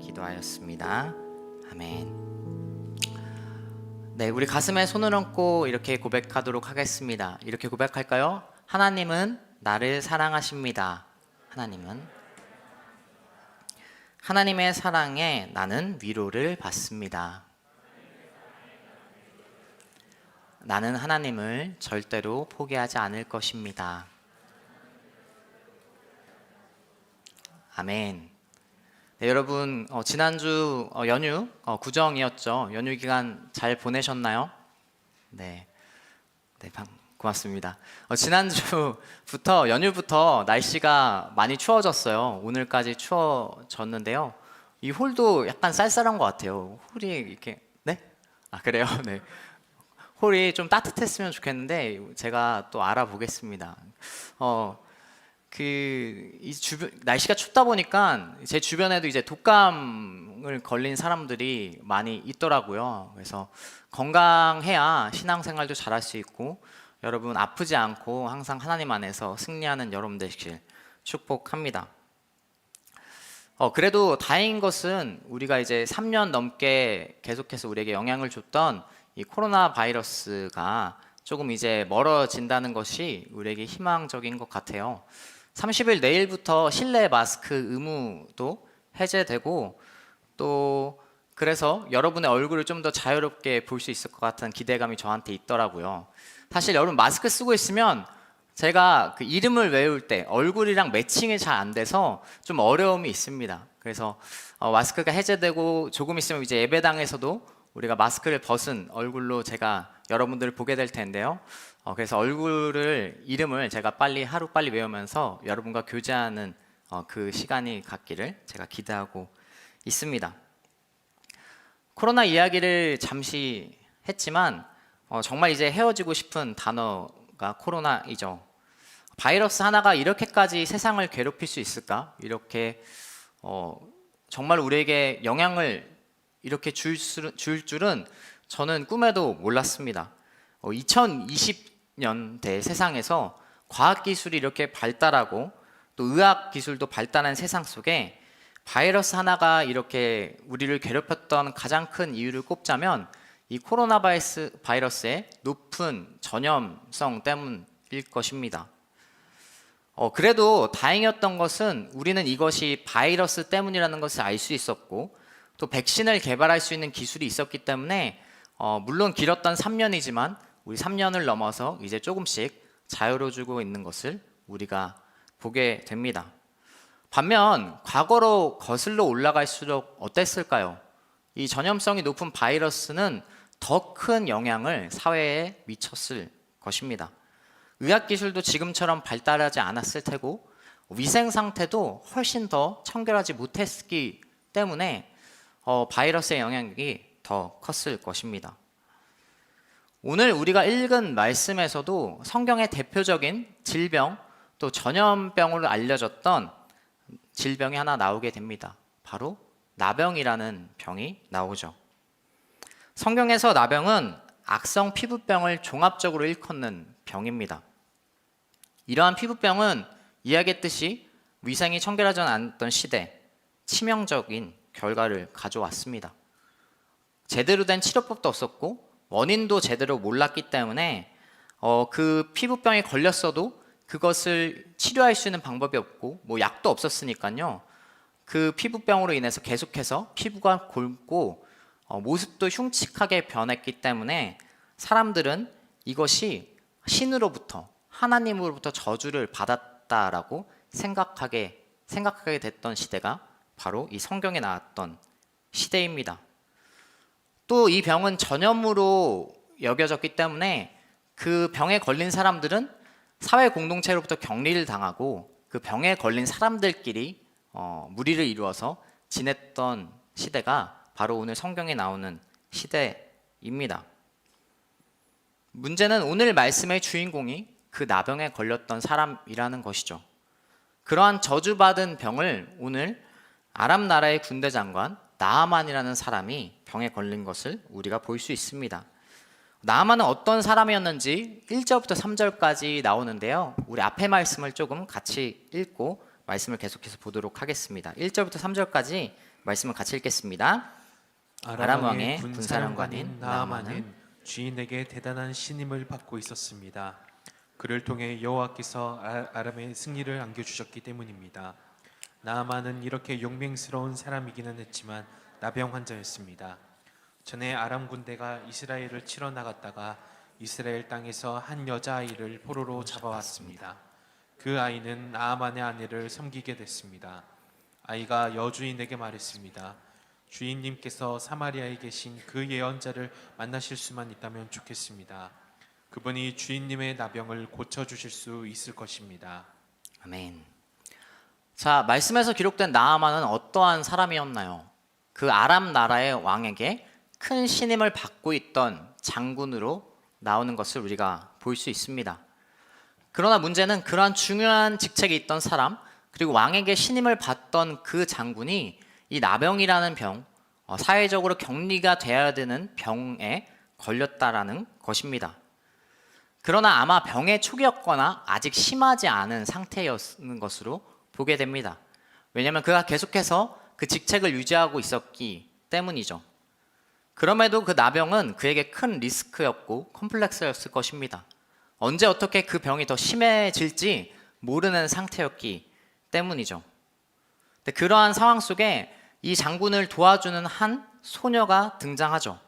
기도하였습니다. 아멘. 네, 우리 가슴에 손을 얹고 이렇게 고백하도록 하겠습니다. 이렇게 고백할까요? 하나님은 나를 사랑하십니다. 하나님의 사랑에 나는 위로를 받습니다. 나는 하나님을 절대로 포기하지 않을 것입니다. 아멘. 네, 여러분 지난주 연휴 구정이었죠. 연휴 기간 잘 보내셨나요? 네, 고맙습니다. 지난주부터 연휴부터 날씨가 많이 추워졌어요. 오늘까지 추워졌는데요. 이 홀도 약간 쌀쌀한 것 같아요. 홀이 이렇게 네? 아 그래요? 네. 홀이 좀 따뜻했으면 좋겠는데 제가 또 알아보겠습니다. 날씨가 춥다 보니까 제 주변에도 이제 독감을 걸린 사람들이 많이 있더라고요. 그래서 건강해야 신앙생활도 잘할 수 있고 여러분 아프지 않고 항상 하나님 안에서 승리하는 여러분 되시길 축복합니다. 그래도 다행인 것은 우리가 이제 3년 넘게 계속해서 우리에게 영향을 줬던 이 코로나 바이러스가 조금 이제 멀어진다는 것이 우리에게 희망적인 것 같아요. 30일 내일부터 실내 마스크 의무도 해제되고 또 그래서 여러분의 얼굴을 좀 더 자유롭게 볼 수 있을 것 같은 기대감이 저한테 있더라고요. 사실 여러분 마스크 쓰고 있으면 제가 그 이름을 외울 때 얼굴이랑 매칭이 잘 안 돼서 좀 어려움이 있습니다. 그래서 마스크가 해제되고 조금 있으면 이제 예배당에서도 우리가 마스크를 벗은 얼굴로 제가 여러분들을 보게 될 텐데요. 그래서 이름을 제가 하루 빨리 외우면서 여러분과 교제하는 그 시간이 갖기를 제가 기대하고 있습니다. 코로나 이야기를 잠시 했지만 정말 이제 헤어지고 싶은 단어가 코로나이죠. 바이러스 하나가 이렇게까지 세상을 괴롭힐 수 있을까? 이렇게 정말 우리에게 영향을 이렇게 줄 줄은 저는 꿈에도 몰랐습니다. 2020년대 세상에서 과학기술이 이렇게 발달하고 또 의학기술도 발달한 세상 속에 바이러스 하나가 이렇게 우리를 괴롭혔던 가장 큰 이유를 꼽자면 이 코로나 바이러스의 높은 전염성 때문일 것입니다. 그래도 다행이었던 것은 우리는 이것이 바이러스 때문이라는 것을 알 수 있었고 또 백신을 개발할 수 있는 기술이 있었기 때문에 물론 길었던 3년이지만 우리 3년을 넘어서 이제 조금씩 자유로워지고 있는 것을 우리가 보게 됩니다. 반면 과거로 거슬러 올라갈수록 어땠을까요? 이 전염성이 높은 바이러스는 더 큰 영향을 사회에 미쳤을 것입니다. 의학기술도 지금처럼 발달하지 않았을 테고 위생 상태도 훨씬 더 청결하지 못했기 때문에 바이러스의 영향력이 더 컸을 것입니다. 오늘 우리가 읽은 말씀에서도 성경의 대표적인 질병 또 전염병으로 알려졌던 질병이 하나 나오게 됩니다. 바로 나병이라는 병이 나오죠. 성경에서 나병은 악성 피부병을 종합적으로 일컫는 병입니다. 이러한 피부병은 이야기했듯이 위생이 청결하지 않았던 시대 치명적인 결과를 가져왔습니다. 제대로 된 치료법도 없었고 원인도 제대로 몰랐기 때문에 그 피부병에 걸렸어도 그것을 치료할 수 있는 방법이 없고 약도 없었으니까요. 그 피부병으로 인해서 계속해서 피부가 곪고 모습도 흉측하게 변했기 때문에 사람들은 이것이 신으로부터 하나님으로부터 저주를 받았다라고 생각하게 됐던 시대가 바로 이 성경에 나왔던 시대입니다. 또 이 병은 전염으로 여겨졌기 때문에 그 병에 걸린 사람들은 사회 공동체로부터 격리를 당하고 그 병에 걸린 사람들끼리 무리를 이루어서 지냈던 시대가 바로 오늘 성경에 나오는 시대입니다. 문제는 오늘 말씀의 주인공이 그 나병에 걸렸던 사람이라는 것이죠. 그러한 저주받은 병을 오늘 아람 나라의 군대 장관 나아만이라는 사람이 병에 걸린 것을 우리가 볼 수 있습니다. 나아만은 어떤 사람이었는지 1절부터 3절까지 나오는데요. 우리 앞에 말씀을 조금 같이 읽고 말씀을 계속해서 보도록 하겠습니다. 1절부터 3절까지 말씀을 같이 읽겠습니다. 아람 왕의 군사령관인 나아만은 주인에게 대단한 신임을 받고 있었습니다. 그를 통해 여호와께서 아람의 승리를 안겨주셨기 때문입니다. 나아만은 이렇게 용맹스러운 사람이기는 했지만 나병 환자였습니다. 전에 아람 군대가 이스라엘을 치러 나갔다가 이스라엘 땅에서 한 여자아이를 포로로 잡아왔습니다. 그 아이는 나아만의 아내를 섬기게 됐습니다. 아이가 여주인에게 말했습니다. 주인님께서 사마리아에 계신 그 예언자를 만나실 수만 있다면 좋겠습니다. 그분이 주인님의 나병을 고쳐주실 수 있을 것입니다. 아멘. 자, 말씀에서 기록된 나아만은 어떠한 사람이었나요? 그 아람 나라의 왕에게 큰 신임을 받고 있던 장군으로 나오는 것을 우리가 볼 수 있습니다. 그러나 문제는 그러한 중요한 직책에 있던 사람, 그리고 왕에게 신임을 받던 그 장군이 이 나병이라는 병, 사회적으로 격리가 돼야 되는 병에 걸렸다라는 것입니다. 그러나 아마 병의 초기였거나 아직 심하지 않은 상태였는 것으로 보게 됩니다. 왜냐하면 그가 계속해서 그 직책을 유지하고 있었기 때문이죠. 그럼에도 그 나병은 그에게 큰 리스크였고 컴플렉스였을 것입니다. 언제 어떻게 그 병이 더 심해질지 모르는 상태였기 때문이죠. 근데 그러한 상황 속에 이 장군을 도와주는 한 소녀가 등장하죠.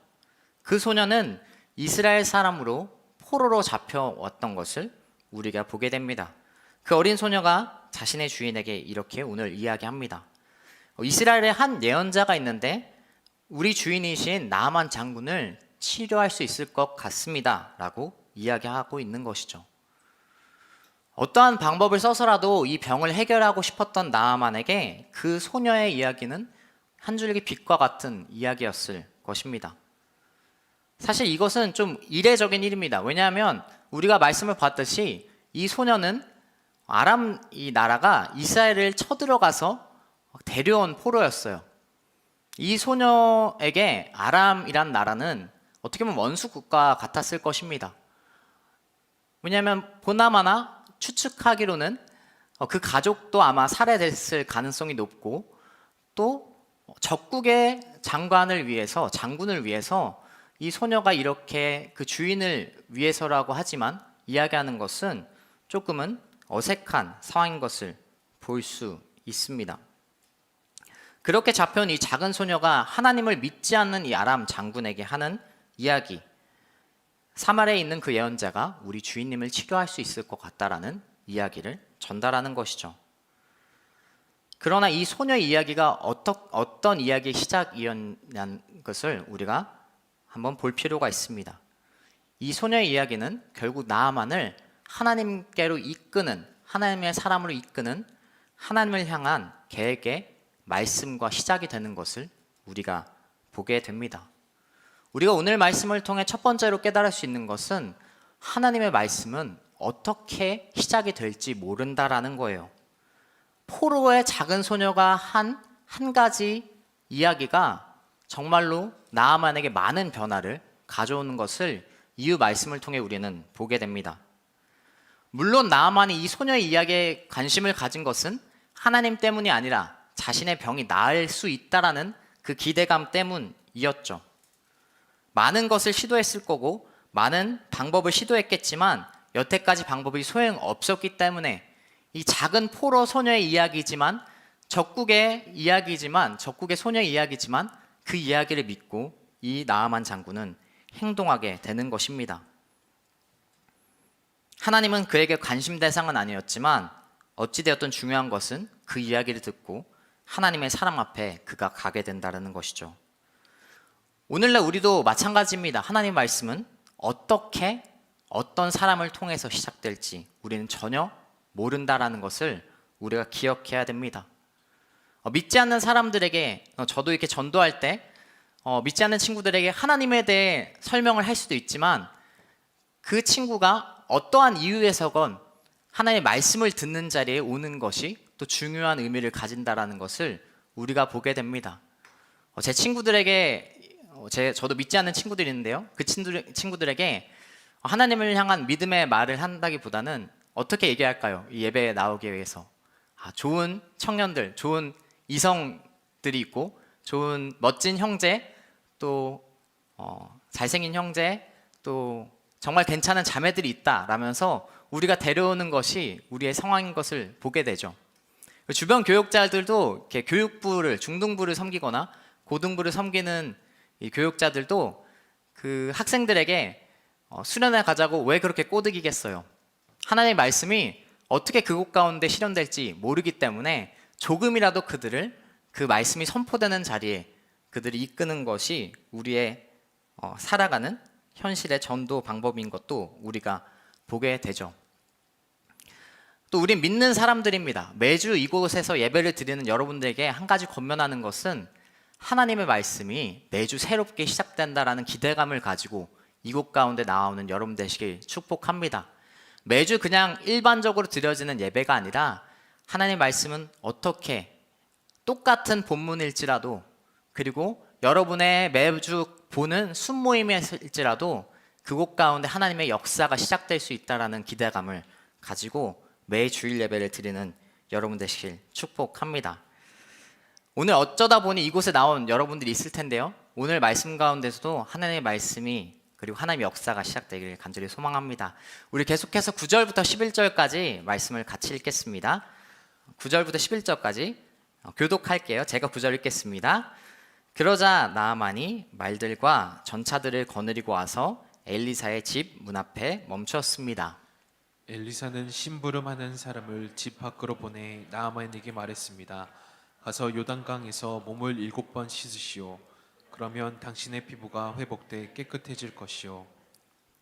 그 소녀는 이스라엘 사람으로 포로로 잡혀왔던 것을 우리가 보게 됩니다. 그 어린 소녀가 자신의 주인에게 이렇게 오늘 이야기합니다. 이스라엘에 한 예언자가 있는데 우리 주인이신 나아만 장군을 치료할 수 있을 것 같습니다 라고 이야기하고 있는 것이죠. 어떠한 방법을 써서라도 이 병을 해결하고 싶었던 나아만에게 그 소녀의 이야기는 한 줄기 빛과 같은 이야기였을 것입니다. 사실 이것은 좀 이례적인 일입니다. 왜냐하면 우리가 말씀을 봤듯이 이 소녀는 아람 이 나라가 이스라엘을 쳐들어가서 데려온 포로였어요. 이 소녀에게 아람이란 나라는 어떻게 보면 원수 국가 같았을 것입니다. 왜냐하면 보나마나 추측하기로는 그 가족도 아마 살해됐을 가능성이 높고 또 적국의 장군을 위해서 이 소녀가 이렇게 그 주인을 위해서라고 하지만 이야기하는 것은 조금은 어색한 상황인 것을 볼 수 있습니다. 그렇게 잡혀온 이 작은 소녀가 하나님을 믿지 않는 이 아람 장군에게 하는 이야기, 사마리아에 있는 그 예언자가 우리 주인님을 치료할 수 있을 것 같다라는 이야기를 전달하는 것이죠. 그러나 이 소녀의 이야기가 어떤 이야기의 시작이었냐는 것을 우리가 한번 볼 필요가 있습니다. 이 소녀의 이야기는 결국 나아만을 하나님께로 이끄는, 하나님의 사람으로 이끄는 하나님을 향한 계획의 말씀과 시작이 되는 것을 우리가 보게 됩니다. 우리가 오늘 말씀을 통해 첫 번째로 깨달을 수 있는 것은 하나님의 말씀은 어떻게 시작이 될지 모른다라는 거예요. 포로의 작은 소녀가 한 가지 이야기가 정말로 나아만에게 많은 변화를 가져오는 것을 이유 말씀을 통해 우리는 보게 됩니다. 물론 나아만이 이 소녀의 이야기에 관심을 가진 것은 하나님 때문이 아니라 자신의 병이 나을 수 있다라는 그 기대감 때문이었죠. 많은 것을 시도했을 거고 많은 방법을 시도했겠지만 여태까지 방법이 소용없었기 때문에 이 작은 포로 소녀의 이야기지만 적국의 소녀의 이야기지만 그 이야기를 믿고 이 나아만 장군은 행동하게 되는 것입니다. 하나님은 그에게 관심 대상은 아니었지만 어찌되었든 중요한 것은 그 이야기를 듣고 하나님의 사람 앞에 그가 가게 된다는 것이죠. 오늘날 우리도 마찬가지입니다. 하나님의 말씀은 어떻게 어떤 사람을 통해서 시작될지 우리는 전혀 모른다라는 것을 우리가 기억해야 됩니다. 믿지 않는 사람들에게 저도 이렇게 전도할 때 믿지 않는 친구들에게 하나님에 대해 설명을 할 수도 있지만 그 친구가 어떠한 이유에서건 하나님의 말씀을 듣는 자리에 오는 것이 또 중요한 의미를 가진다라는 것을 우리가 보게 됩니다. 제 친구들에게 저도 믿지 않는 친구들이 있는데요. 그 친구들에게 하나님을 향한 믿음의 말을 한다기보다는 어떻게 얘기할까요? 이 예배에 나오기 위해서 좋은 청년들, 좋은 이성들이 있고 좋은 멋진 형제, 또 잘생긴 형제, 또 정말 괜찮은 자매들이 있다라면서 우리가 데려오는 것이 우리의 상황인 것을 보게 되죠. 주변 교육자들도 이렇게 교육부를, 중등부를 섬기거나 고등부를 섬기는 이 교육자들도 그 학생들에게 수련회 가자고 왜 그렇게 꼬드기겠어요? 하나님의 말씀이 어떻게 그곳 가운데 실현될지 모르기 때문에 조금이라도 그들을 그 말씀이 선포되는 자리에 그들이 이끄는 것이 우리의 살아가는 현실의 전도 방법인 것도 우리가 보게 되죠. 또 우린 믿는 사람들입니다. 매주 이곳에서 예배를 드리는 여러분들에게 한 가지 권면하는 것은 하나님의 말씀이 매주 새롭게 시작된다라는 기대감을 가지고 이곳 가운데 나오는 여러분 되시길 축복합니다. 매주 그냥 일반적으로 드려지는 예배가 아니라 하나님의 말씀은 어떻게 똑같은 본문일지라도, 그리고 여러분의 매주 보는 순모임일지라도 그곳 가운데 하나님의 역사가 시작될 수 있다라는 기대감을 가지고 매 주일 예배를 드리는 여러분 되시길 축복합니다. 오늘 어쩌다 보니 이곳에 나온 여러분들이 있을 텐데요, 오늘 말씀 가운데서도 하나님의 말씀이 그리고 하나님의 역사가 시작되기를 간절히 소망합니다. 우리 계속해서 9절부터 11절까지 말씀을 같이 읽겠습니다. 9절부터 11절까지 교독할게요. 제가 9절 읽겠습니다. 그러자 나아만이 말들과 전차들을 거느리고 와서 엘리사의 집 문 앞에 멈추었습니다. 엘리사는 심부름하는 사람을 집 밖으로 보내 나아만에게 말했습니다. 가서 요단강에서 몸을 7번 씻으시오. 그러면 당신의 피부가 회복돼 깨끗해질 것이오.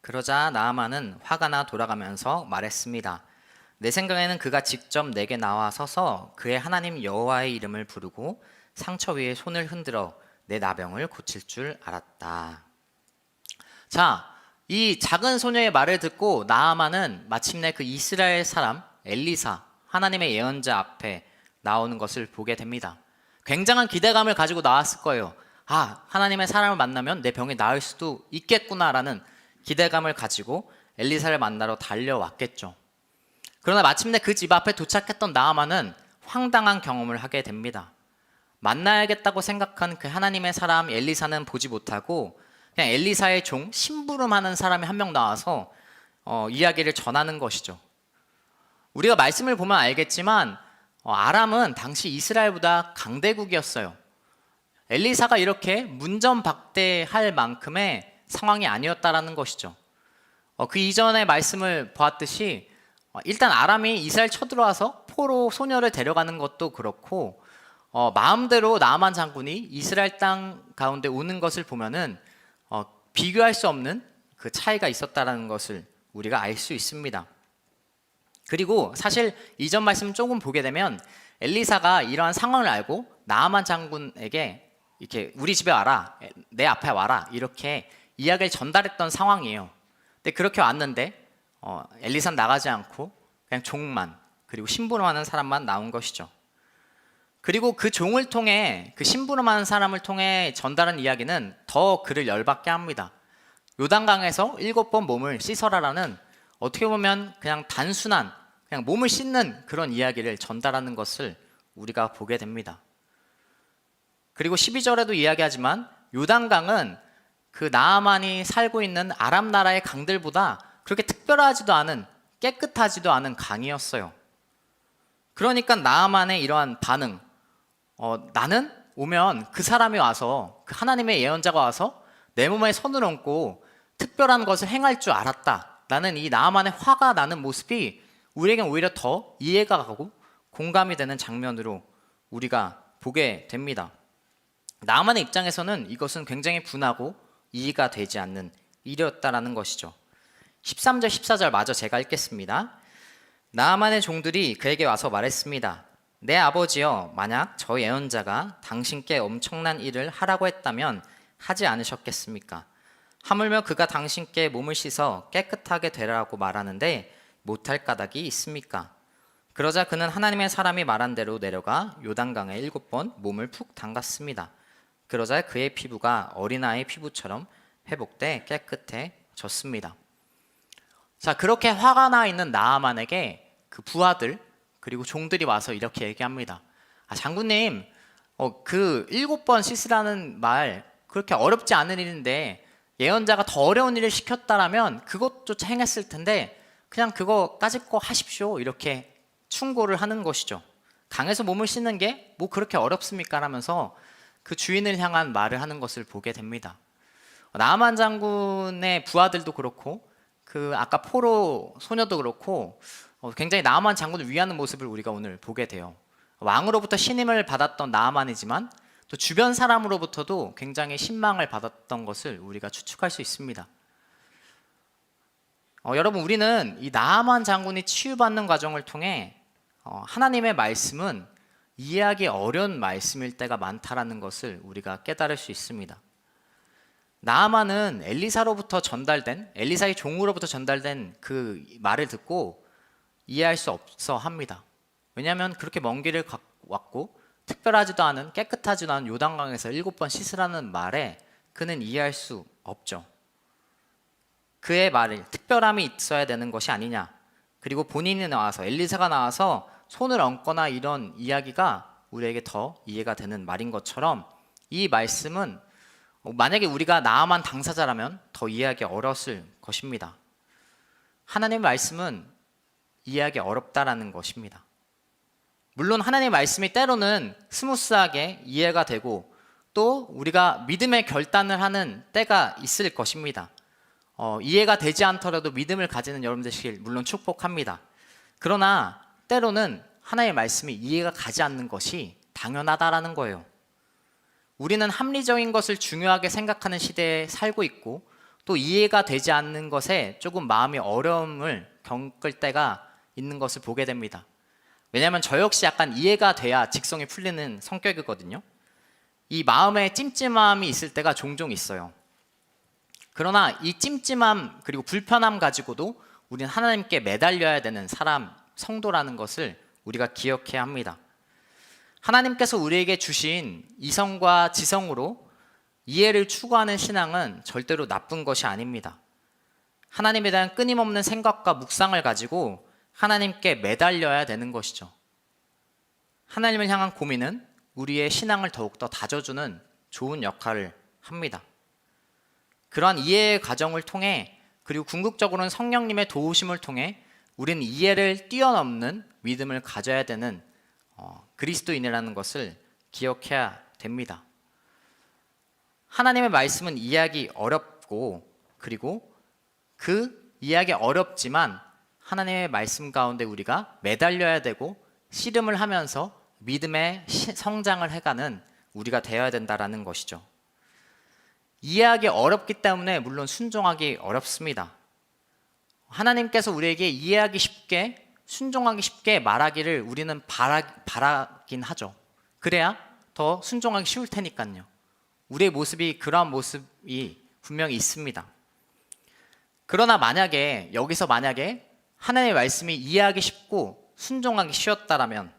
그러자 나아만은 화가 나 돌아가면서 말했습니다. 내 생각에는 그가 직접 내게 나와 서서 그의 하나님 여호와의 이름을 부르고 상처 위에 손을 흔들어 내 나병을 고칠 줄 알았다. 자, 이 작은 소녀의 말을 듣고 나아만은 마침내 그 이스라엘 사람 엘리사, 하나님의 예언자 앞에 나오는 것을 보게 됩니다. 굉장한 기대감을 가지고 나왔을 거예요. 하나님의 사람을 만나면 내 병이 나을 수도 있겠구나라는 기대감을 가지고 엘리사를 만나러 달려왔겠죠. 그러나 마침내 그 집 앞에 도착했던 나아만은 황당한 경험을 하게 됩니다. 만나야겠다고 생각한 그 하나님의 사람 엘리사는 보지 못하고 그냥 엘리사의 종, 심부름하는 사람이 한 명 나와서 이야기를 전하는 것이죠. 우리가 말씀을 보면 알겠지만 아람은 당시 이스라엘보다 강대국이었어요. 엘리사가 이렇게 문전박대할 만큼의 상황이 아니었다라는 것이죠. 그 이전의 말씀을 보았듯이 일단 아람이 이스라엘 쳐들어와서 포로 소녀를 데려가는 것도 그렇고 마음대로 나아만 장군이 이스라엘 땅 가운데 오는 것을 보면은 비교할 수 없는 그 차이가 있었다라는 것을 우리가 알 수 있습니다. 그리고 사실 이전 말씀 조금 보게 되면 엘리사가 이러한 상황을 알고 나아만 장군에게 이렇게 우리 집에 와라, 내 앞에 와라 이렇게 이야기를 전달했던 상황이에요. 근데 그렇게 왔는데 엘리사는 나가지 않고 그냥 종만, 그리고 심부름하는 사람만 나온 것이죠. 그리고 그 종을 통해, 그 심부름하는 사람을 통해 전달한 이야기는 더 그를 열받게 합니다. 요단강에서 7번 몸을 씻어라라는, 어떻게 보면 그냥 단순한 그냥 몸을 씻는 그런 이야기를 전달하는 것을 우리가 보게 됩니다. 그리고 12절에도 이야기하지만 요단강은 그 나아만이 살고 있는 아람 나라의 강들보다 그렇게 특별하지도 않은, 깨끗하지도 않은 강이었어요. 그러니까 나아만의 이러한 반응, 나는 오면 그 사람이 와서, 그 하나님의 예언자가 와서 내 몸에 손을 얹고 특별한 것을 행할 줄 알았다. 나는 이 나아만의 화가 나는 모습이 우리에겐 오히려 더 이해가 가고 공감이 되는 장면으로 우리가 보게 됩니다. 나아만의 입장에서는 이것은 굉장히 분하고 이해가 되지 않는 일이었다라는 것이죠. 13절 14절 마저 제가 읽겠습니다. 나아만의 종들이 그에게 와서 말했습니다. 내 아버지여, 만약 저 예언자가 당신께 엄청난 일을 하라고 했다면 하지 않으셨겠습니까? 하물며 그가 당신께 몸을 씻어 깨끗하게 되라고 말하는데 못할 까닭이 있습니까? 그러자 그는 하나님의 사람이 말한 대로 내려가 요단강에 7번 몸을 푹 담갔습니다. 그러자 그의 피부가 어린아이의 피부처럼 회복돼 깨끗해졌습니다. 자, 그렇게 화가 나 있는 나아만에게 그 부하들, 그리고 종들이 와서 이렇게 얘기합니다. 아, 장군님, 그 7번 씻으라는 말 그렇게 어렵지 않은 일인데 예언자가 더 어려운 일을 시켰다라면 그것조차 행했을 텐데 그냥 그거까짓 거 하십시오. 이렇게 충고를 하는 것이죠. 강에서 몸을 씻는 게 뭐 그렇게 어렵습니까? 라면서 그 주인을 향한 말을 하는 것을 보게 됩니다. 나아만 장군의 부하들도 그렇고 그 아까 포로 소녀도 그렇고 굉장히 나아만 장군을 위하는 모습을 우리가 오늘 보게 돼요. 왕으로부터 신임을 받았던 나아만이지만 또 주변 사람으로부터도 굉장히 신망을 받았던 것을 우리가 추측할 수 있습니다. 여러분, 우리는 이 나아만 장군이 치유받는 과정을 통해 하나님의 말씀은 이해하기 어려운 말씀일 때가 많다라는 것을 우리가 깨달을 수 있습니다. 나아만은 엘리사의 종으로부터 전달된 그 말을 듣고 이해할 수 없어 합니다. 왜냐하면 그렇게 먼 길을 왔고 특별하지도 않은 깨끗하지도 않은 요단강에서 7번 씻으라는 말에 그는 이해할 수 없죠. 그의 말을 특별함이 있어야 되는 것이 아니냐, 그리고 본인이 나와서 엘리사가 나와서 손을 얹거나 이런 이야기가 우리에게 더 이해가 되는 말인 것처럼 이 말씀은 만약에 우리가 나아만 당사자라면 더 이해하기 어려웠을 것입니다. 하나님의 말씀은 이해하기 어렵다라는 것입니다. 물론 하나님의 말씀이 때로는 스무스하게 이해가 되고 또 우리가 믿음의 결단을 하는 때가 있을 것입니다. 이해가 되지 않더라도 믿음을 가지는 여러분 되시길 물론 축복합니다. 그러나 때로는 하나님의 말씀이 이해가 가지 않는 것이 당연하다라는 거예요. 우리는 합리적인 것을 중요하게 생각하는 시대에 살고 있고 또 이해가 되지 않는 것에 조금 마음의 어려움을 겪을 때가 있는 것을 보게 됩니다. 왜냐하면 저 역시 약간 이해가 돼야 직성이 풀리는 성격이거든요. 이 마음에 찜찜함이 있을 때가 종종 있어요. 그러나 이 찜찜함 그리고 불편함 가지고도 우리는 하나님께 매달려야 되는 성도라는 것을 우리가 기억해야 합니다. 하나님께서 우리에게 주신 이성과 지성으로 이해를 추구하는 신앙은 절대로 나쁜 것이 아닙니다. 하나님에 대한 끊임없는 생각과 묵상을 가지고 하나님께 매달려야 되는 것이죠. 하나님을 향한 고민은 우리의 신앙을 더욱더 다져주는 좋은 역할을 합니다. 그러한 이해의 과정을 통해 그리고 궁극적으로는 성령님의 도우심을 통해 우리는 이해를 뛰어넘는 믿음을 가져야 되는 그리스도인이라는 것을 기억해야 됩니다. 하나님의 말씀은 이해하기 어렵고 그리고 그 이해하기 어렵지만 하나님의 말씀 가운데 우리가 매달려야 되고 씨름을 하면서 믿음의 성장을 해가는 우리가 되어야 된다라는 것이죠. 이해하기 어렵기 때문에 물론 순종하기 어렵습니다. 하나님께서 우리에게 이해하기 쉽게 순종하기 쉽게 말하기를 우리는 바라긴 하죠. 그래야 더 순종하기 쉬울 테니까요. 우리의 모습이 그러한 모습이 분명히 있습니다. 그러나 여기서 만약에 하나님의 말씀이 이해하기 쉽고 순종하기 쉬웠다라면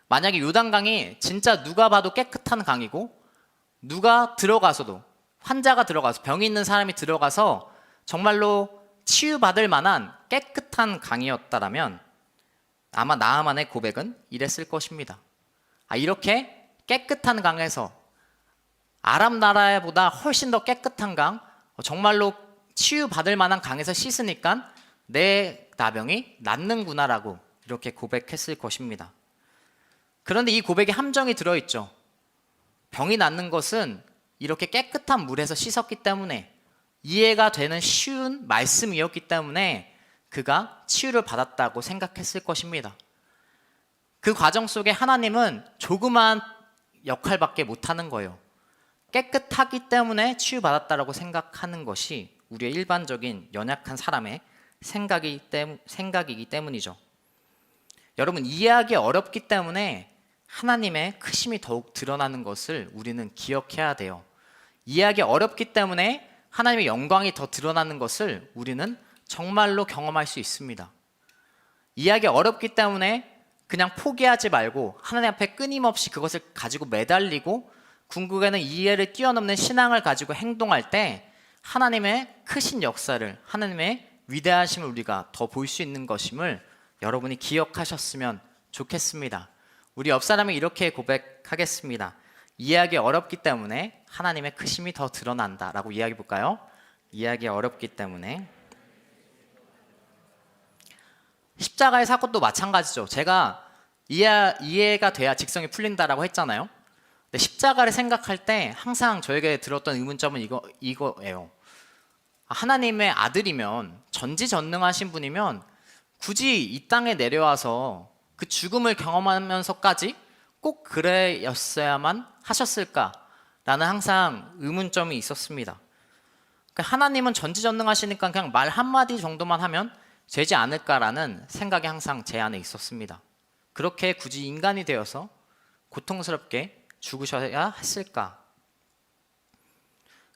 만약에 요단강이 진짜 누가 봐도 깨끗한 강이고 누가 들어가서도 환자가 들어가서 병이 있는 사람이 들어가서 정말로 치유받을 만한 깨끗한 강이었다라면 아마 나아만의 고백은 이랬을 것입니다. 이렇게 깨끗한 강에서 아람 나라보다 훨씬 더 깨끗한 강, 정말로 치유받을 만한 강에서 씻으니까 내 나병이 낫는구나라고 이렇게 고백했을 것입니다. 그런데 이 고백에 함정이 들어있죠. 병이 낫는 것은 이렇게 깨끗한 물에서 씻었기 때문에 이해가 되는 쉬운 말씀이었기 때문에 그가 치유를 받았다고 생각했을 것입니다. 그 과정 속에 하나님은 조그마한 역할밖에 못하는 거예요. 깨끗하기 때문에 치유받았다고 생각하는 것이 우리의 일반적인 연약한 사람의 생각이기 때문이죠. 여러분, 이해하기 어렵기 때문에 하나님의 크심이 더욱 드러나는 것을 우리는 기억해야 돼요. 이해하기 어렵기 때문에 하나님의 영광이 더 드러나는 것을 우리는 정말로 경험할 수 있습니다. 이해하기 어렵기 때문에 그냥 포기하지 말고 하나님 앞에 끊임없이 그것을 가지고 매달리고 궁극에는 이해를 뛰어넘는 신앙을 가지고 행동할 때 하나님의 크신 역사를, 하나님의 위대하심을 우리가 더 볼 수 있는 것임을 여러분이 기억하셨으면 좋겠습니다. 우리 옆 사람이 이렇게 고백하겠습니다. 이해하기 어렵기 때문에 하나님의 크심이 더 드러난다 라고 이야기해 볼까요? 이해하기 어렵기 때문에. 십자가의 사건도 마찬가지죠. 제가 이해가 돼야 직성이 풀린다라고 했잖아요. 근데 십자가를 생각할 때 항상 저에게 들었던 의문점은 이거예요. 하나님의 아들이면, 전지전능하신 분이면 굳이 이 땅에 내려와서 그 죽음을 경험하면서까지 꼭 그래였어야만 하셨을까라는 항상 의문점이 있었습니다. 그러니까 하나님은 전지전능하시니까 그냥 말 한마디 정도만 하면 되지 않을까라는 생각이 항상 제 안에 있었습니다. 그렇게 굳이 인간이 되어서 고통스럽게 죽으셔야 했을까?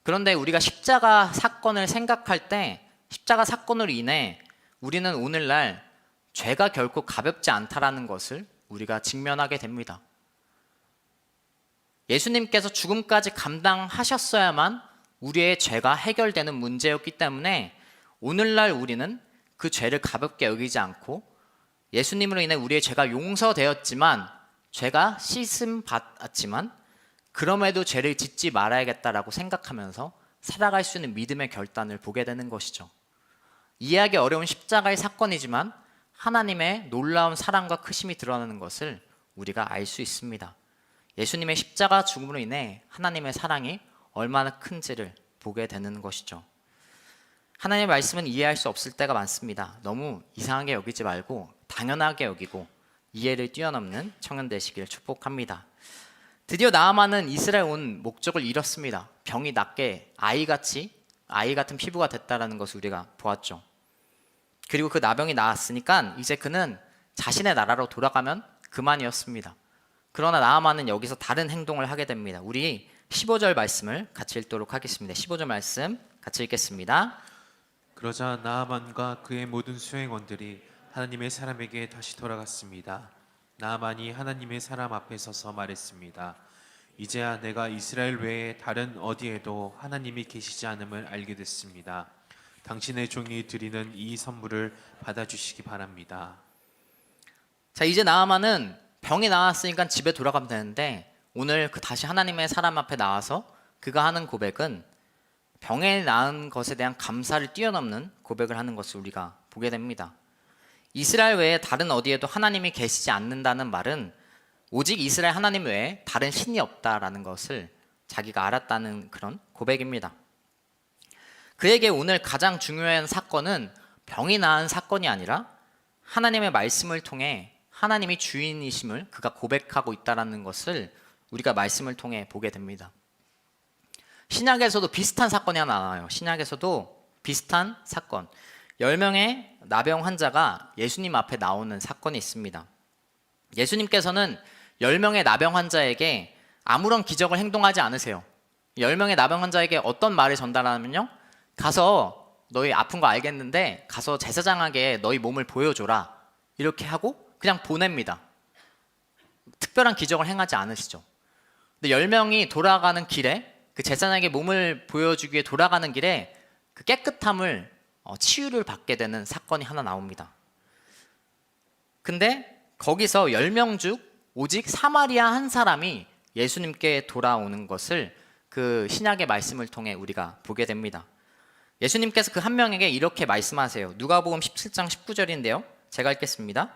그런데 우리가 십자가 사건을 생각할 때, 십자가 사건으로 인해 우리는 오늘날 죄가 결코 가볍지 않다라는 것을 우리가 직면하게 됩니다. 예수님께서 죽음까지 감당하셨어야만 우리의 죄가 해결되는 문제였기 때문에 오늘날 우리는 그 죄를 가볍게 여기지 않고 예수님으로 인해 우리의 죄가 용서되었지만, 죄가 씻음 받았지만 그럼에도 죄를 짓지 말아야겠다라고 생각하면서 살아갈 수 있는 믿음의 결단을 보게 되는 것이죠. 이해하기 어려운 십자가의 사건이지만 하나님의 놀라운 사랑과 크심이 드러나는 것을 우리가 알 수 있습니다. 예수님의 십자가 죽음으로 인해 하나님의 사랑이 얼마나 큰지를 보게 되는 것이죠. 하나님의 말씀은 이해할 수 없을 때가 많습니다. 너무 이상하게 여기지 말고 당연하게 여기고 이해를 뛰어넘는 청년 되시길 축복합니다. 드디어 나아만은 이스라엘 온 목적을 이뤘습니다. 병이 낫게 아이 같은 피부가 됐다라는 것을 우리가 보았죠. 그리고 그 나병이 나았으니까 이제 그는 자신의 나라로 돌아가면 그만이었습니다. 그러나 나아만은 여기서 다른 행동을 하게 됩니다. 우리 15절 말씀을 같이 읽도록 하겠습니다. 15절 말씀 같이 읽겠습니다. 그러자 나아만과 그의 모든 수행원들이 하나님의 사람에게 다시 돌아갔습니다. 나아만이 하나님의 사람 앞에 서서 말했습니다. 이제야 내가 이스라엘 외에 다른 어디에도 하나님이 계시지 않음을 알게 됐습니다. 당신의 종이 드리는 이 선물을 받아주시기 바랍니다. 자, 이제 나아만은 병이 나았으니까 집에 돌아가면 되는데, 오늘 그 다시 하나님의 사람 앞에 나와서 그가 하는 고백은 병에 나은 것에 대한 감사를 뛰어넘는 고백을 하는 것을 우리가 보게 됩니다. 이스라엘 외에 다른 어디에도 하나님이 계시지 않는다는 말은 오직 이스라엘 하나님 외에 다른 신이 없다라는 것을 자기가 알았다는 그런 고백입니다. 그에게 오늘 가장 중요한 사건은 병이 나은 사건이 아니라 하나님의 말씀을 통해 하나님이 주인이심을 그가 고백하고 있다는 것을 우리가 말씀을 통해 보게 됩니다. 신약에서도 비슷한 사건이 하나 나와요. 신약에서도 비슷한 사건, 10명의 나병 환자가 예수님 앞에 나오는 사건이 있습니다. 예수님께서는 10명의 나병 환자에게 아무런 기적을 행동하지 않으세요. 10명의 나병 환자에게 어떤 말을 전달하냐면요, 가서 너희 아픈 거 알겠는데 가서 제사장에게 너희 몸을 보여줘라, 이렇게 하고 그냥 보냅니다. 특별한 기적을 행하지 않으시죠. 근데 10명이 돌아가는 길에, 그 제사장에게 몸을 보여주기 위해 돌아가는 길에 그 깨끗함을 치유를 받게 되는 사건이 하나 나옵니다. 근데 거기서 10명 중 오직 사마리아 한 사람이 예수님께 돌아오는 것을 그 신약의 말씀을 통해 우리가 보게 됩니다. 예수님께서 그 한 명에게 이렇게 말씀하세요. 누가복음 17장 19절인데요. 제가 읽겠습니다.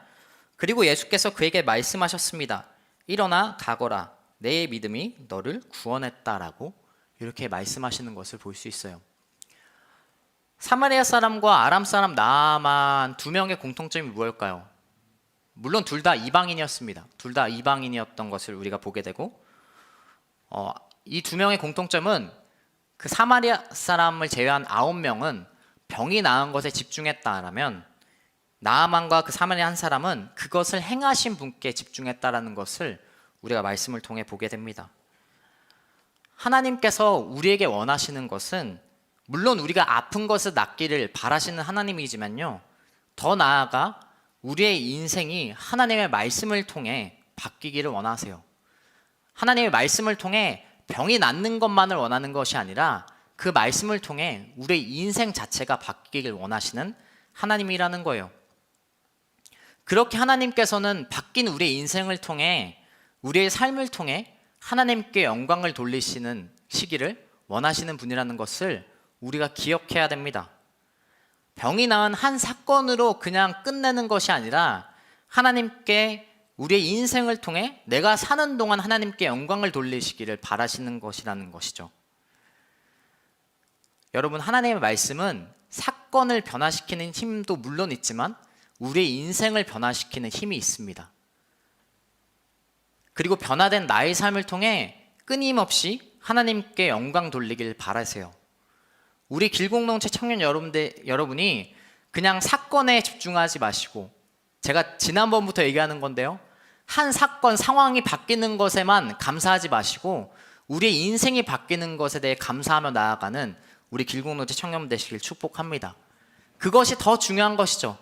그리고 예수께서 그에게 말씀하셨습니다. 일어나 가거라. 내 믿음이 너를 구원했다라고 이렇게 말씀하시는 것을 볼 수 있어요. 사마리아 사람과 아람 사람 나아만 두 명의 공통점이 무엇일까요? 물론 둘 다 이방인이었습니다. 둘 다 이방인이었던 것을 우리가 보게 되고, 이 두 명의 공통점은 그 사마리아 사람을 제외한 9명은 병이 나은 것에 집중했다라면, 나아만과 그 사마리아 한 사람은 그것을 행하신 분께 집중했다라는 것을 우리가 말씀을 통해 보게 됩니다. 하나님께서 우리에게 원하시는 것은 물론 우리가 아픈 것을 낫기를 바라시는 하나님이지만요, 더 나아가 우리의 인생이 하나님의 말씀을 통해 바뀌기를 원하세요. 하나님의 말씀을 통해 병이 낫는 것만을 원하는 것이 아니라 그 말씀을 통해 우리의 인생 자체가 바뀌기를 원하시는 하나님이라는 거예요. 그렇게 하나님께서는 바뀐 우리의 인생을 통해, 우리의 삶을 통해 하나님께 영광을 돌리시는 시기를 원하시는 분이라는 것을 우리가 기억해야 됩니다. 병이 나은 한 사건으로 그냥 끝내는 것이 아니라 하나님께 우리의 인생을 통해 내가 사는 동안 하나님께 영광을 돌리시기를 바라시는 것이라는 것이죠. 여러분, 하나님의 말씀은 사건을 변화시키는 힘도 물론 있지만 우리의 인생을 변화시키는 힘이 있습니다. 그리고 변화된 나의 삶을 통해 끊임없이 하나님께 영광 돌리길 바라세요. 우리 길공동체 청년 여러분이 그냥 사건에 집중하지 마시고, 제가 지난번부터 얘기하는 건데요, 한 사건 상황이 바뀌는 것에만 감사하지 마시고 우리의 인생이 바뀌는 것에 대해 감사하며 나아가는 우리 길공동체 청년 되시길 축복합니다. 그것이 더 중요한 것이죠.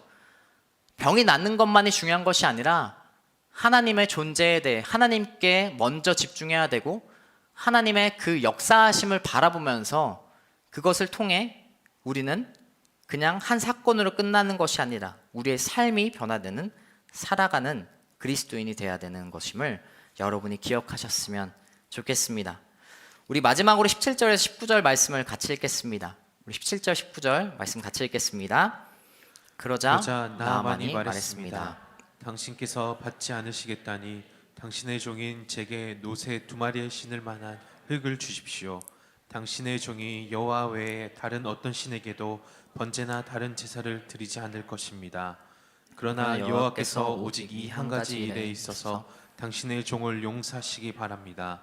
병이 낫는 것만이 중요한 것이 아니라 하나님의 존재에 대해 하나님께 먼저 집중해야 되고, 하나님의 그 역사하심을 바라보면서 그것을 통해 우리는 그냥 한 사건으로 끝나는 것이 아니라 우리의 삶이 변화되는, 살아가는 그리스도인이 되어야 되는 것임을 여러분이 기억하셨으면 좋겠습니다. 우리 마지막으로 17절에서 19절 말씀을 같이 읽겠습니다. 우리 17절 19절 말씀 같이 읽겠습니다. 그러자 나아만이 말했습니다. 당신께서 받지 않으시겠다니 당신의 종인 제게 노새 2마리의 신을 만한 흙을 주십시오. 당신의 종이 여호와 외에 다른 어떤 신에게도 번제나 다른 제사를 드리지 않을 것입니다. 그러나 여호와께서 오직 이 한 가지 일에 있어서 당신의 종을 용서하시기 바랍니다.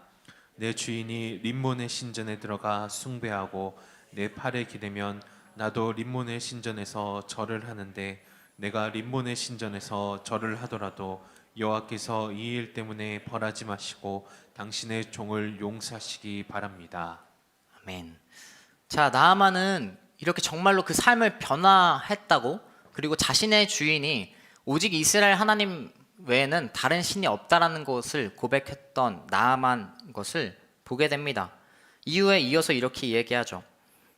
내 주인이 림몬의 신전에 들어가 숭배하고 내 팔에 기대면 나도 림몬의 신전에서 절을 하는데, 내가 림몬의 신전에서 절을 하더라도 여호와께서 이 일 때문에 벌하지 마시고 당신의 종을 용서하시기 바랍니다. 아멘. 자, 나아만은 이렇게 정말로 그 삶을 변화했다고, 그리고 자신의 주인이 오직 이스라엘 하나님 외에는 다른 신이 없다라는 것을 고백했던 나아만 것을 보게 됩니다. 이후에 이어서 이렇게 얘기하죠.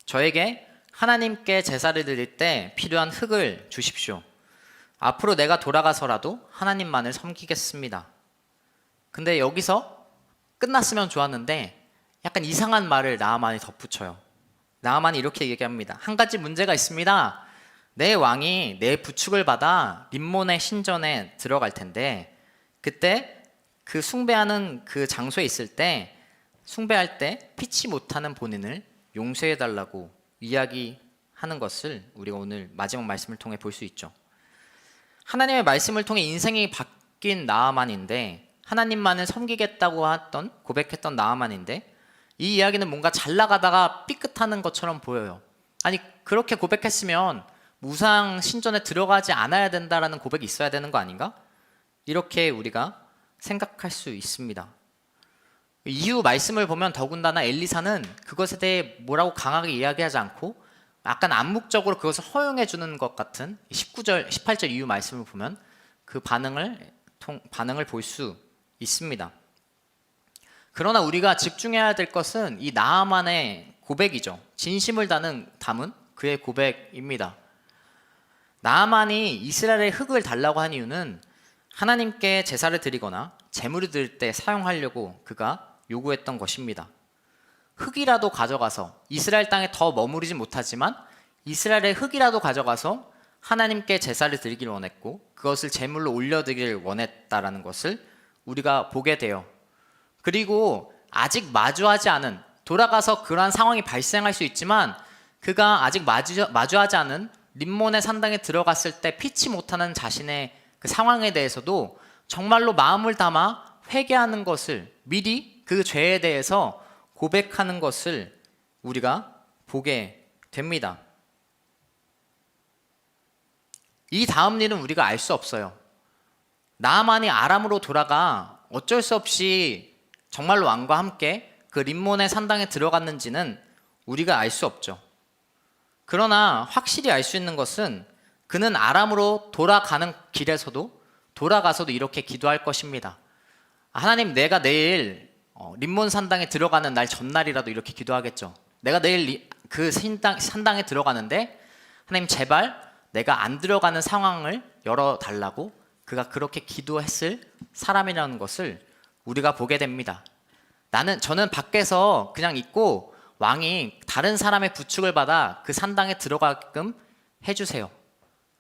저에게 하나님께 제사를 드릴 때 필요한 흙을 주십시오. 앞으로 내가 돌아가서라도 하나님만을 섬기겠습니다. 근데 여기서 끝났으면 좋았는데 약간 이상한 말을 나아만이 덧붙여요. 나아만이 이렇게 얘기합니다. 한 가지 문제가 있습니다. 내 왕이 내 부축을 받아 림몬의 신전에 들어갈 텐데, 그때 그 숭배하는 그 장소에 있을 때, 숭배할 때 피치 못하는 본인을 용서해 달라고 이야기하는 것을 우리가 오늘 마지막 말씀을 통해 볼 수 있죠. 하나님의 말씀을 통해 인생이 바뀐 나아만인데, 하나님만을 섬기겠다고 고백했던 나아만인데, 이 이야기는 뭔가 잘 나가다가 삐끗하는 것처럼 보여요. 아니, 그렇게 고백했으면 우상 신전에 들어가지 않아야 된다라는 고백이 있어야 되는 거 아닌가? 이렇게 우리가 생각할 수 있습니다. 이후 말씀을 보면 더군다나 엘리사는 그것에 대해 뭐라고 강하게 이야기하지 않고 약간 암묵적으로 그것을 허용해 주는 것 같은 19절, 18절 이후 말씀을 보면 그 반응을 볼 수 있습니다. 그러나 우리가 집중해야 될 것은 이 나아만의 고백이죠. 진심을 담은 그의 고백입니다. 나아만이 이스라엘의 흙을 달라고 한 이유는 하나님께 제사를 드리거나 제물을 드릴 때 사용하려고 그가 요구했던 것입니다. 흙이라도 가져가서, 이스라엘 땅에 더 머무르지 못하지만 이스라엘의 흙이라도 가져가서 하나님께 제사를 드리길 원했고, 그것을 제물로 올려드리길 원했다라는 것을 우리가 보게 돼요. 그리고 아직 마주하지 않은, 돌아가서 그러한 상황이 발생할 수 있지만 그가 아직 마주하지 않은 림몬의 산당에 들어갔을 때 피치 못하는 자신의 그 상황에 대해서도 정말로 마음을 담아 회개하는 것을, 미리 그 죄에 대해서 고백하는 것을 우리가 보게 됩니다. 이 다음 일은 우리가 알 수 없어요. 나아만이 아람으로 돌아가 어쩔 수 없이 정말로 왕과 함께 그 림몬의 산당에 들어갔는지는 우리가 알 수 없죠. 그러나 확실히 알 수 있는 것은 그는 아람으로 돌아가는 길에서도, 돌아가서도 이렇게 기도할 것입니다. 하나님, 내가 내일 림몬 산당에 들어가는 날 전날이라도 이렇게 기도하겠죠. 내가 내일 그 산당에 들어가는데 하나님, 제발 내가 안 들어가는 상황을 열어달라고 그가 그렇게 기도했을 사람이라는 것을 우리가 보게 됩니다. 저는 밖에서 그냥 있고 왕이 다른 사람의 부축을 받아 그 산당에 들어가게끔 해주세요.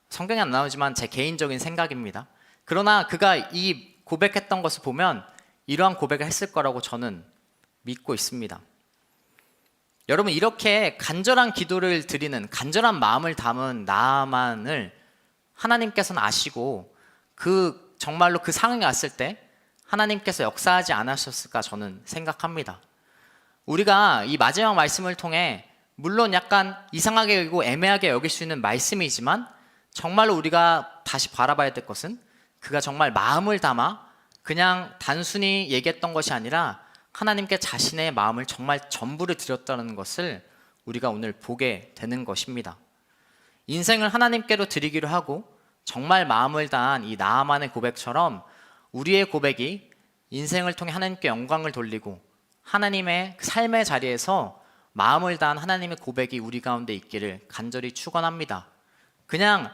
성경에 안 나오지만 제 개인적인 생각입니다. 그러나 그가 이 고백했던 것을 보면 이러한 고백을 했을 거라고 저는 믿고 있습니다. 여러분, 이렇게 간절한 기도를 드리는, 간절한 마음을 담은 나아만을 하나님께서는 아시고 정말로 그 상황이 왔을 때 하나님께서 역사하지 않으셨을까 저는 생각합니다. 우리가 이 마지막 말씀을 통해 물론 약간 이상하게 여기고 애매하게 여길 수 있는 말씀이지만 정말로 우리가 다시 바라봐야 될 것은 그가 정말 마음을 담아 그냥 단순히 얘기했던 것이 아니라 하나님께 자신의 마음을 정말 전부를 드렸다는 것을 우리가 오늘 보게 되는 것입니다. 인생을 하나님께로 드리기로 하고 정말 마음을 다한 이 나아만의 고백처럼 우리의 고백이 인생을 통해 하나님께 영광을 돌리고 하나님의 삶의 자리에서 마음을 다한 하나님의 고백이 우리 가운데 있기를 간절히 축원합니다. 그냥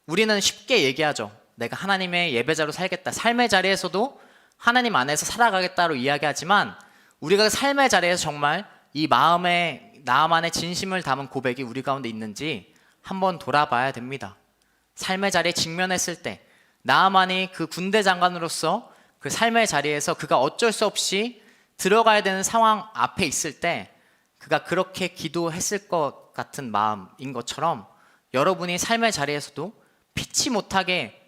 우리는 쉽게 얘기하죠. 내가 하나님의 예배자로 살겠다. 삶의 자리에서도 하나님 안에서 살아가겠다로 이야기하지만 우리가 삶의 자리에서 정말 이 마음에 나만의 진심을 담은 고백이 우리 가운데 있는지 한번 돌아봐야 됩니다. 삶의 자리에 직면했을 때 나아만이 그 군대 장관으로서 그 삶의 자리에서 그가 어쩔 수 없이 들어가야 되는 상황 앞에 있을 때 그가 그렇게 기도했을 것 같은 마음인 것처럼 여러분이 삶의 자리에서도 피치 못하게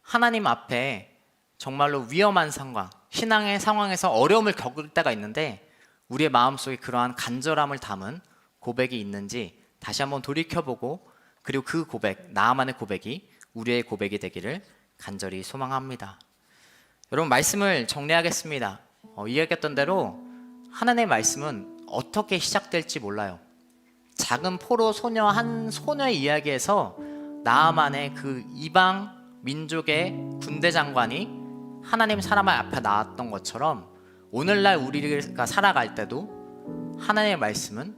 하나님 앞에 정말로 위험한 상황, 신앙의 상황에서 어려움을 겪을 때가 있는데 우리의 마음속에 그러한 간절함을 담은 고백이 있는지 다시 한번 돌이켜보고 그리고 그 고백, 나아만의 고백이 우리의 고백이 되기를 간절히 소망합니다. 여러분, 말씀을 정리하겠습니다. 이야기했던 대로 하나님의 말씀은 어떻게 시작될지 몰라요. 작은 포로 소녀 한 소녀의 이야기에서 나아만의 그 이방 민족의 군대 장관이 하나님 사람 앞에 나왔던 것처럼 오늘날 우리가 살아갈 때도 하나님의 말씀은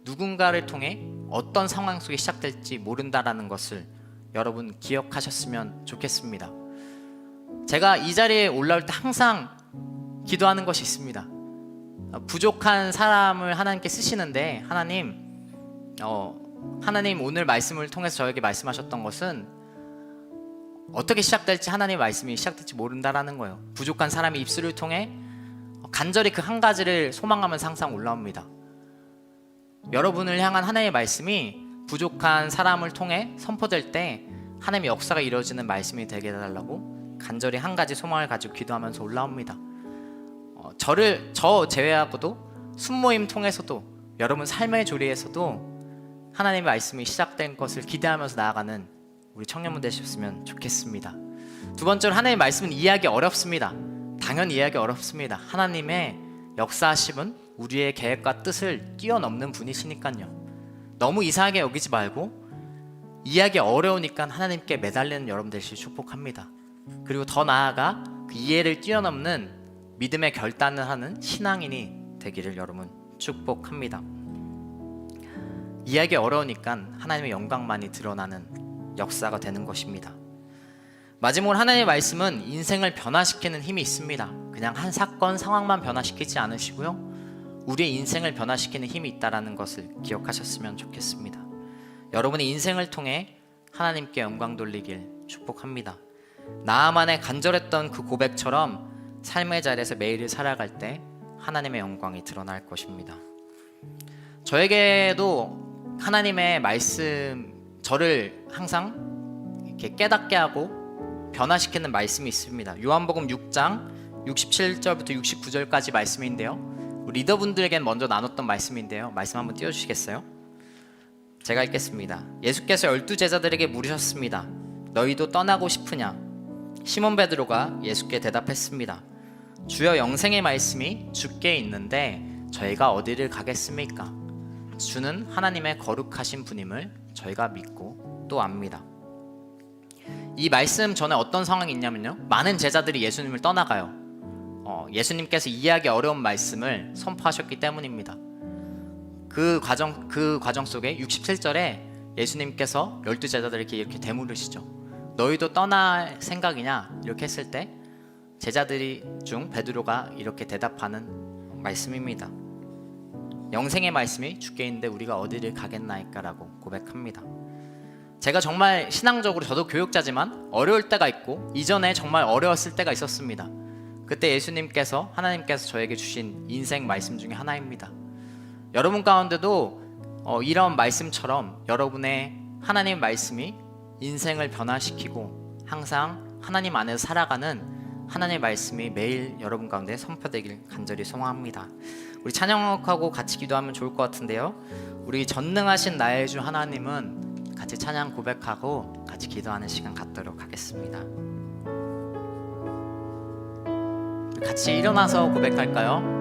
누군가를 통해 어떤 상황 속에 시작될지 모른다라는 것을 여러분 기억하셨으면 좋겠습니다. 제가 이 자리에 올라올 때 항상 기도하는 것이 있습니다. 부족한 사람을 하나님께 쓰시는데 하나님 오늘 말씀을 통해서 저에게 말씀하셨던 것은 어떻게 시작될지 하나님의 말씀이 시작될지 모른다라는 거예요. 부족한 사람의 입술을 통해 간절히 그 한 가지를 소망하면서 항상 올라옵니다. 여러분을 향한 하나님의 말씀이 부족한 사람을 통해 선포될 때 하나님의 역사가 이루어지는 말씀이 되게 해달라고 간절히 한 가지 소망을 가지고 기도하면서 올라옵니다. 저 제외하고도 순모임 통해서도 여러분 삶의 조리에서도 하나님의 말씀이 시작된 것을 기대하면서 나아가는 우리 청년분 되셨으면 좋겠습니다. 두 번째로 하나님의 말씀은 이해하기 어렵습니다. 당연히 이해하기 어렵습니다. 하나님의 역사하심은 우리의 계획과 뜻을 뛰어넘는 분이시니까요. 너무 이상하게 여기지 말고 이해하기 어려우니까 하나님께 매달리는 여러분 되시길 축복합니다. 그리고 더 나아가 그 이해를 뛰어넘는 믿음의 결단을 하는 신앙인이 되기를 여러분 축복합니다. 이해하기 어려우니까 하나님의 영광만이 드러나는 역사가 되는 것입니다. 마지막으로 하나님의 말씀은 인생을 변화시키는 힘이 있습니다. 그냥 한 사건 상황만 변화시키지 않으시고요, 우리의 인생을 변화시키는 힘이 있다는 것을 기억하셨으면 좋겠습니다. 여러분의 인생을 통해 하나님께 영광 돌리길 축복합니다. 나아만의 간절했던 그 고백처럼 삶의 자리에서 매일을 살아갈 때 하나님의 영광이 드러날 것입니다. 저에게도 하나님의 말씀, 저를 항상 이렇게 깨닫게 하고 변화시키는 말씀이 있습니다. 요한복음 6장 67절부터 69절까지 말씀인데요, 리더분들에겐 먼저 나눴던 말씀인데요, 말씀 한번 띄워주시겠어요? 제가 읽겠습니다. 예수께서 12제자들에게 물으셨습니다. 너희도 떠나고 싶으냐? 시몬 베드로가 예수께 대답했습니다. 주여, 영생의 말씀이 주께 있는데 저희가 어디를 가겠습니까? 주는 하나님의 거룩하신 분임을 저희가 믿고 또 압니다. 이 말씀 전에 어떤 상황이 있냐면요, 많은 제자들이 예수님을 떠나가요. 예수님께서 이해하기 어려운 말씀을 선포하셨기 때문입니다. 그 과정 속에 67절에 예수님께서 12제자들에게 이렇게 되물으시죠. 너희도 떠날 생각이냐? 이렇게 했을 때 제자들이 중 베드로가 이렇게 대답하는 말씀입니다. 영생의 말씀이 주께 있는데 우리가 어디를 가겠나이까라고 고백합니다. 제가 정말 신앙적으로 저도 교육자지만 어려울 때가 있고 이전에 정말 어려웠을 때가 있었습니다. 그때 예수님께서 하나님께서 저에게 주신 인생 말씀 중에 하나입니다. 여러분 가운데도 이런 말씀처럼 여러분의 하나님 말씀이 인생을 변화시키고 항상 하나님 안에서 살아가는 하나님의 말씀이 매일 여러분 가운데 선포되길 간절히 소망합니다. 우리 찬양하고 같이 기도하면 좋을 것 같은데요. 우리 전능하신 나의 주 하나님은 같이 찬양 고백하고 같이 기도하는 시간 갖도록 하겠습니다. 같이 일어나서 고백할까요?